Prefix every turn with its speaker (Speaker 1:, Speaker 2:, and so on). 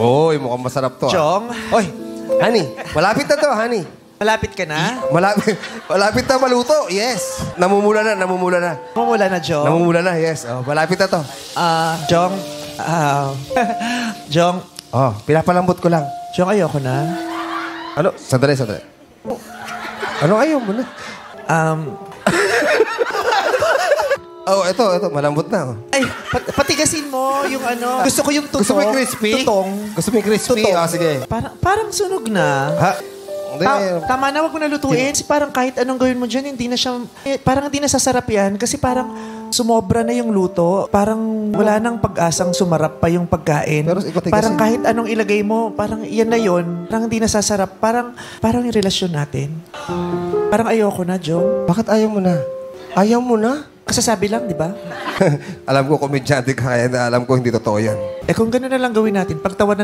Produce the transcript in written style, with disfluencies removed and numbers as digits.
Speaker 1: Oy, mukhang masarap to.
Speaker 2: Chong?
Speaker 1: Oy, honey, malapit na to, honey.
Speaker 2: Malapit ka na?
Speaker 1: Malapit na maluto, yes. Namumula na.
Speaker 2: Mamula na, Chong.
Speaker 1: Namumula na, yes. Oh, malapit na to.
Speaker 2: Chong. Chong.
Speaker 1: Oh, pinapalambot ko lang.
Speaker 2: Chong, ayoko na.
Speaker 1: Ano? Sandali. Ano ayaw mo na? Oh, ito, malambot na. Oh.
Speaker 2: Ay, patigasin mo yung ano. Gusto ko yung tutong.
Speaker 1: Gusto mo yung crispy? Gusto mo yung crispy?
Speaker 2: Tutong.
Speaker 1: Oh, sige.
Speaker 2: Parang sunog na.
Speaker 1: Ha? Hindi.
Speaker 2: Tama na, wag mo na lutuin. Kasi parang kahit anong gawin mo dyan, hindi na siya, parang hindi na sasarap yan. Kasi parang sumobra na yung luto. Parang wala nang pag-asang sumarap pa yung pagkain.
Speaker 1: Pero ikaw,
Speaker 2: parang kahit anong ilagay mo, parang yan na yun. Parang hindi na sasarap. Parang yung relasyon natin. Parang ayoko na, Jong.
Speaker 1: Bakit ayaw mo na? Ayaw mo na?
Speaker 2: Kasasabi lang, di ba?
Speaker 1: Alam ko, komedyante ka, kaya alam ko hindi totoo yan.
Speaker 2: Kung gano'n na lang gawin natin, pagtawanan